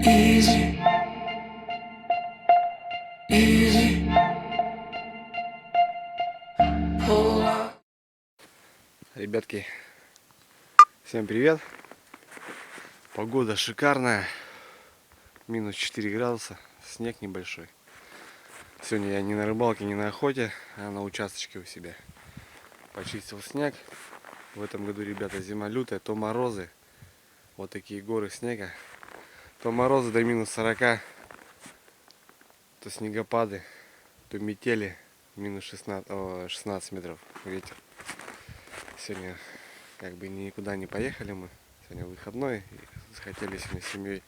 Easy, easy. Pull up. Ребятки, всем привет! Погода шикарная, минус 4 градуса, снег небольшой. Сегодня я не на рыбалке, не на охоте, а на участочке у себя. Почистил снег. В этом году, ребята, зима лютая, то морозы, вот такие горы снега, то морозы до минус 40, то снегопады, то метели, минус 16 метров ветер. Сегодня как бы никуда не поехали мы. Сегодня выходной. И хотели сегодня с семьей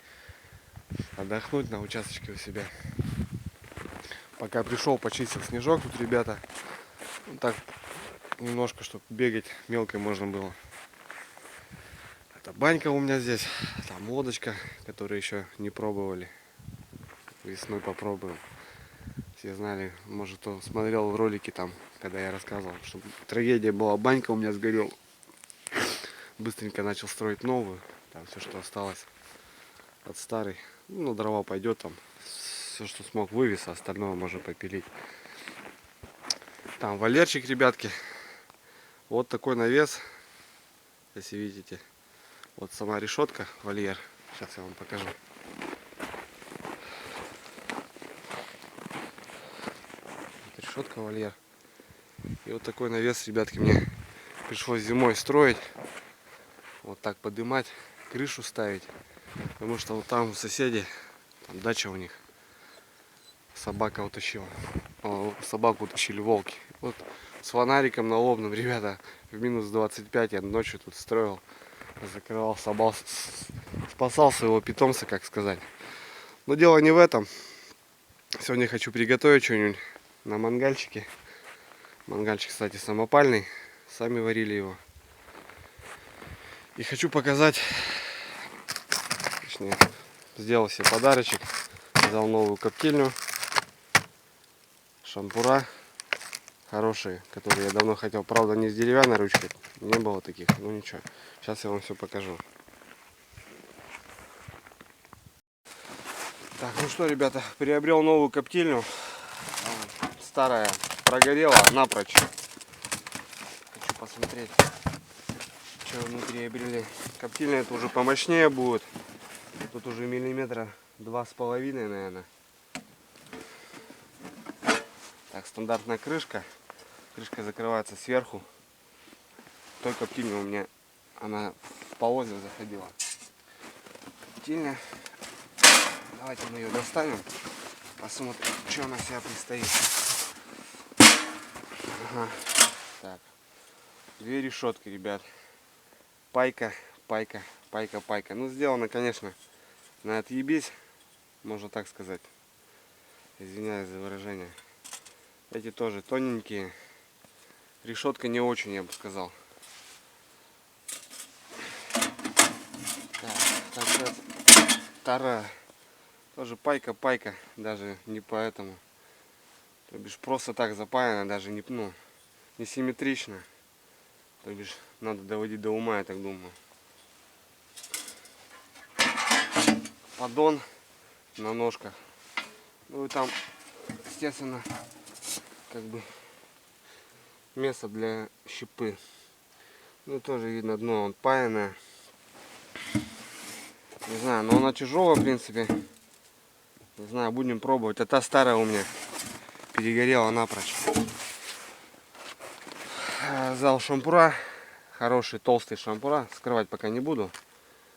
отдохнуть на участочке у себя. Пока пришел, почистил снежок тут, ребята. Ну, так немножко, чтобы бегать мелко можно было. Это банька у меня здесь. Там лодочка, которую еще не пробовали. Весной попробуем. Все знали, может, кто смотрел в ролике там, когда я рассказывал, что трагедия была, банька у меня сгорела. Быстренько начал строить новую. Там все, что осталось от старой. Ну, дрова пойдет там. Все, что смог, вывез, а остальное можно попилить. Там вольерчик, ребятки. Вот такой навес. Если видите. Вот сама решетка, вольер. Сейчас я вам покажу. Вот решетка, вольер. И вот такой навес, ребятки, мне пришлось зимой строить. Вот так поднимать, крышу ставить. Потому что вот там у соседей, там дача у них. Собака утащила. Собаку утащили волки. Вот с фонариком налобным, ребята, в минус 25 я ночью тут строил. Закрывал, спасал своего питомца, как сказать. Но дело не в этом. Сегодня хочу приготовить что-нибудь на мангальчике. Мангальчик, кстати, самопальный. Сами варили его. И хочу показать, точнее, сделал себе подарочек. Взял новую коптильню. Шампура хорошие, которые я давно хотел. Правда, не с деревянной ручкой. Не было таких. Ну ничего. Сейчас я вам все покажу. Так, ну что, ребята, приобрел новую коптильню. Старая прогорела напрочь. Хочу посмотреть, что внутри приобрели. Коптильня это уже помощнее будет. Тут уже миллиметра 2,5, наверное. Так, стандартная крышка. Крышка закрывается сверху. Той коптильня у меня она в полозья заходила. Коптильня. Давайте мы ее достанем. Посмотрим, что она себя предстоит. Ага. Так. Две решетки, ребят. Пайка, пайка, пайка, пайка. Ну, сделано, конечно, на отъебись, можно так сказать. Извиняюсь за выражение. Эти тоже тоненькие. Решетка не очень, я бы сказал. Так, вторая. Тоже пайка, пайка. Даже не поэтому. То бишь просто так запаяно, даже не, ну, не симметрично. То бишь надо доводить до ума, я так думаю. Поддон на ножках. Ну и там, естественно, как бы место для щепы. Ну тоже видно, дно паяное. Не знаю, но она тяжелая, в принципе. Не знаю, будем пробовать. А та старая у меня перегорела напрочь. Взял шампура. Хороший, толстый шампура. Скрывать пока не буду.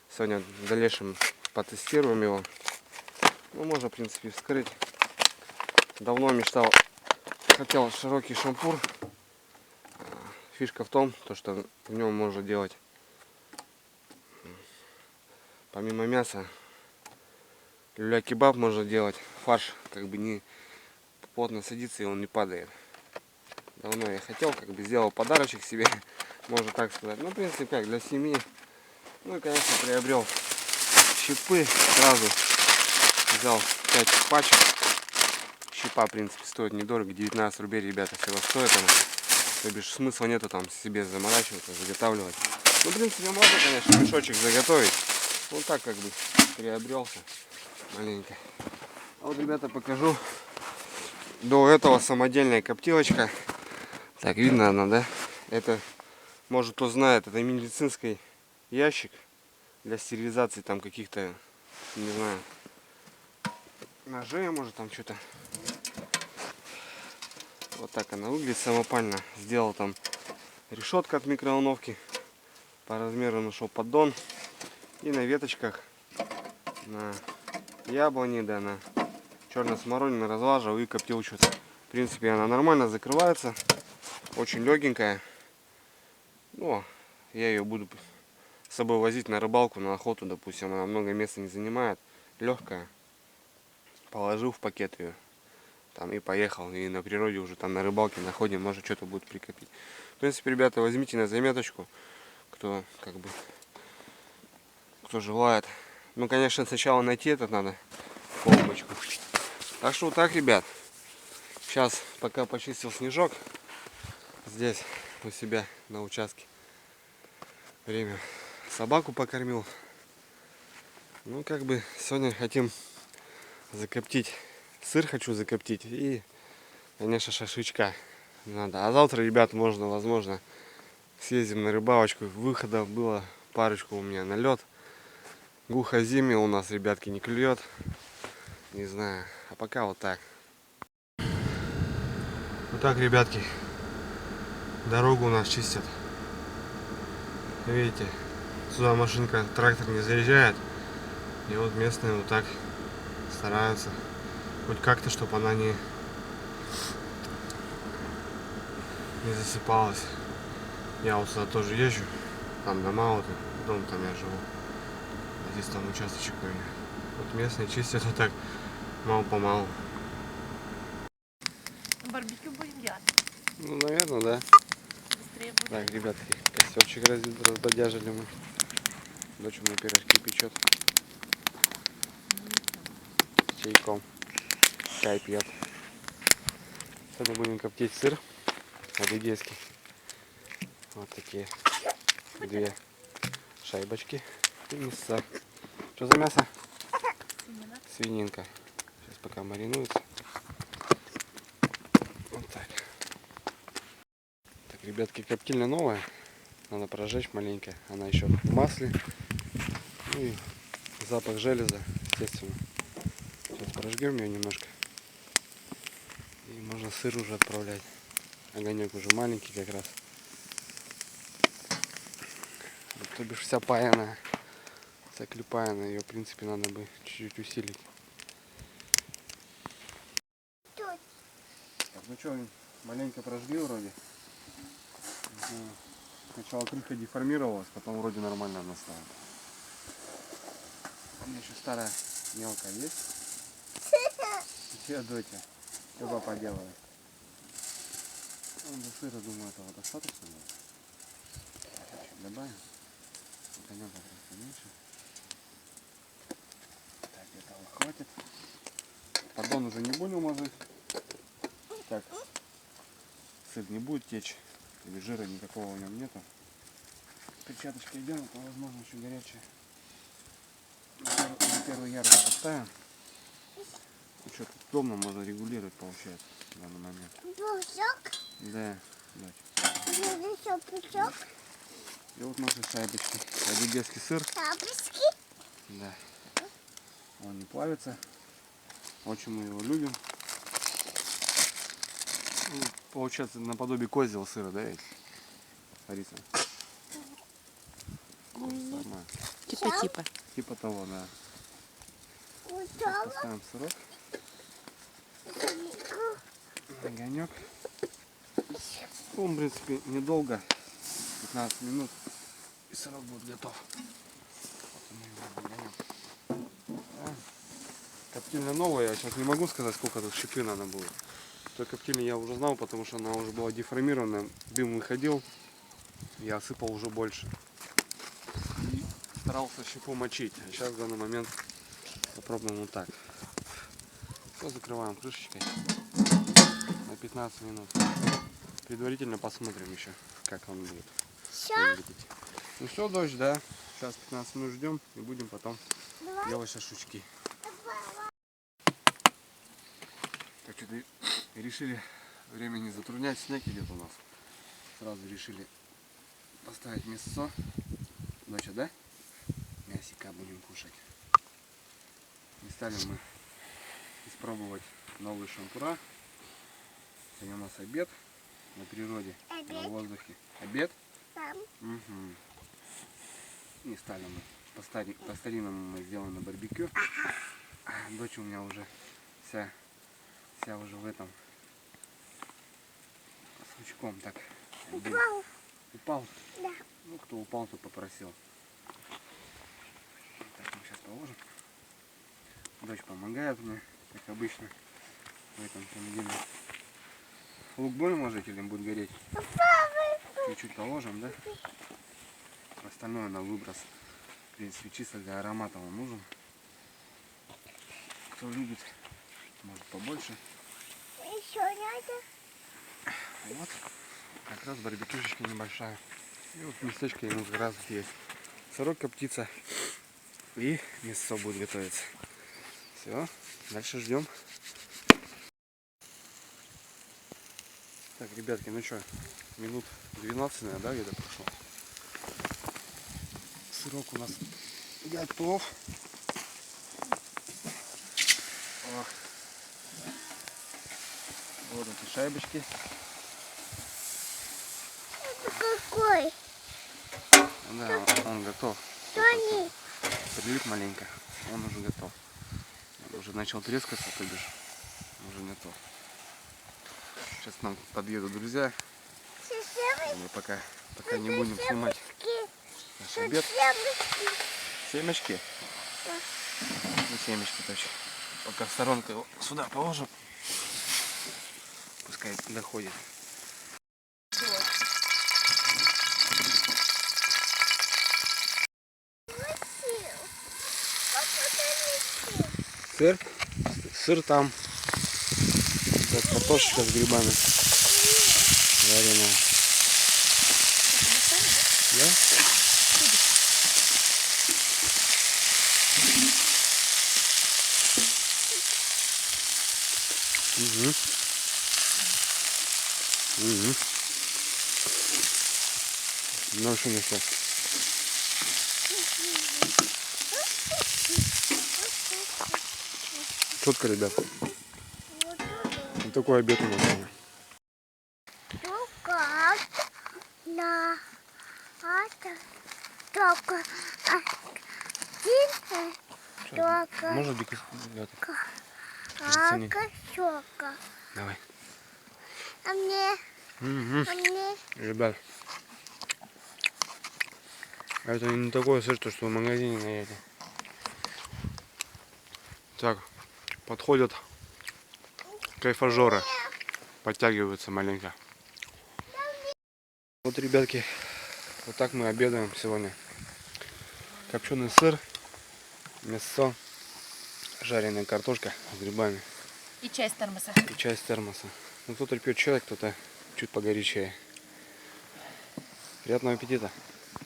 Сегодня в дальнейшем потестируем его. Ну, можно, в принципе, вскрыть. Давно мечтал, хотел широкий шампур. Фишка в том, что в нем можно делать, помимо мяса, люля-кебаб можно делать. Фарш как бы не плотно садится и он не падает. Давно я хотел, как бы сделал подарочек себе, можно так сказать. Ну, в принципе, как для семьи. Ну и, конечно, приобрел щипы сразу. Взял 5 пачек. Щипа, в принципе, стоит недорого, 19 рублей, ребята, всего стоит она. То бишь смысла нету там себе заморачиваться, заготавливать. Ну, в принципе, можно, конечно, мешочек заготовить. Вот так как бы приобрелся маленько. А вот, ребята, покажу. До этого самодельная коптилочка. Так, видно она, да? Это, может кто знает, это медицинский ящик для стерилизации там каких-то, не знаю, ножей, может там что-то. Вот так она выглядит самопально. Сделал там решетка от микроволновки. По размеру нашел поддон. И на веточках, на яблони, да, на черной смородине разлаживал и коптил что-то. В принципе, она нормально закрывается. Очень легенькая. Ну, я ее буду с собой возить на рыбалку, на охоту, допустим. Она много места не занимает. Легкая. Положил в пакет ее. Там и поехал. И на природе уже там на рыбалке находим, может что-то будет прикопить. В принципе, ребята, возьмите на заметочку, кто как бы, кто желает. Ну, конечно, сначала найти этот надо, колбочку. Так что вот так, ребят. Сейчас, пока почистил снежок, здесь у себя на участке. Время собаку покормил. Ну, как бы сегодня хотим закоптить. Сыр хочу закоптить и, конечно, шашлычка надо. А завтра, ребят, можно, возможно, съездим на рыбалочку. Выходов было парочку у меня на лед. Глухо зимний у нас, ребятки, не клюет. Не знаю. А пока вот так. Вот так, ребятки. Дорогу у нас чистят. Видите, сюда машинка, трактор не заезжает. И вот местные вот так стараются. Хоть как-то, чтобы она не засыпалась. Я вот сюда тоже езжу. Там дома, вот дом там я живу. А здесь там участочек у меня. Вот местные чистят вот так мало-помалу. Барбекю будем делать. Ну, наверное, да. Быстрее будет. Так, ребятки, костерчик разбодяжили мы. Дочь у меня пирожки печет. С чайком. Чай пьет. Сегодня будем коптить сыр адыгейский. Вот такие две шайбочки и мясо. Что за мясо? Свинина. Свининка. Сейчас пока маринуется. Вот так. Так, ребятки, коптильня новая. Надо прожечь маленько. Она еще в масле. Ну и запах железа, естественно. Сейчас прожгем ее немножко. И можно сыр уже отправлять. Огонек уже маленький как раз. Вот, то бишь вся паяная. Вся клепаяная. Ее, в принципе, надо бы чуть-чуть усилить. Так, ну что, маленько прожгли вроде. Сначала крышка деформировалась, потом вроде нормально она стала. У меня еще старая мелкая есть. Все, доча, что папа делает? Ну, до сыра, думаю, этого достаточно. Чуть добавим. Огонек просто меньше. Так, этого хватит. Поддон уже не будем мазать. Так, сыр не будет течь. Или жира никакого в нем нету. Перчаточка идем, это возможно еще горячая. На первый ярус поставим. Ну что, тут удобно, можно регулировать, получается, в данный момент. Пучок? Да, дать. Еще пучок? И вот наши шайбочки. Адыгейский сыр. Шапочки? Да. Он не плавится. Очень мы его любим. Ну, получается наподобие козьего сыра, да, ведь? Лариса? Нормально. Типа. Типа того, да. Сейчас Пучок? поставим сырок. Огонек. Ну, в принципе, недолго. 15 минут. И сырок будет готов. Вот мы его огонек. Да. Коптильня новая. Я сейчас не могу сказать, сколько тут щепы надо будет. Той коптильни я уже знал, потому что она уже была деформирована. Дым выходил. Я осыпал уже больше. И старался щепу мочить. А сейчас в данный момент попробуем вот так. Все, закрываем крышечкой на 15 минут. Предварительно посмотрим еще, как он будет Все? выглядеть. Ну все, дочь, да. Сейчас 15 минут ждем и будем потом делать шашлычки. Так что-то решили время не затруднять, снег идет у нас. Сразу решили поставить мясо. Доча, да? Мясика будем кушать. Не стали мы испробовать новые шампура. Сегодня у нас обед на природе, на воздухе. Обед? Там. Угу. Не стали мы. По старинному мы сделаем на барбекю. Дочь у меня уже вся уже в этом с лучком так. Упал. Упал? Да. Ну кто упал, то попросил. Так, мы сейчас положим. Дочь помогает мне, как обычно, в этом всем деле. Лук будем ложить или будет гореть? Чуть-чуть положим, да? Остальное на выброс. В принципе, чисто для аромата он нужен. Кто любит, может побольше. Еще надо. Вот. Как раз барбекюшечка небольшая. И вот местечко ему как раз есть. Сырок коптится. И мясо будет готовиться. Все, дальше ждем. Так, ребятки, ну что, минут 12, наверное, да, где-то прошло. Сырок у нас готов. О. Вот эти шайбочки. Это какой? Да, он готов. Тони. Подлит маленько, он уже готов. Он уже начал трескаться, то бишь уже готов. Сейчас к нам подъедут друзья. Мы пока не будем снимать наш обед. Семечки? Ну, семечки точно. Пока в сторонку его сюда положим. Пускай доходит. Сыр там. Вот картошечка с грибами. Вареная. Да? Угу. Угу. Ну что не все. Четко, ребят. Вот такой обед у нас сегодня. Только один, Можно дико ребята? щека. Давай. А мне? Угу. А мне? Ребят. Это не такое сыр, что в магазине наели. Так, подходят кайфажоры. Подтягиваются маленько. Вот, ребятки, вот так мы обедаем сегодня. Копченый сыр, мясо, жареная картошка с грибами. И чай с термоса. И чай с термоса. Ну, кто-то пьет чай, кто-то чуть погорячее. Приятного аппетита!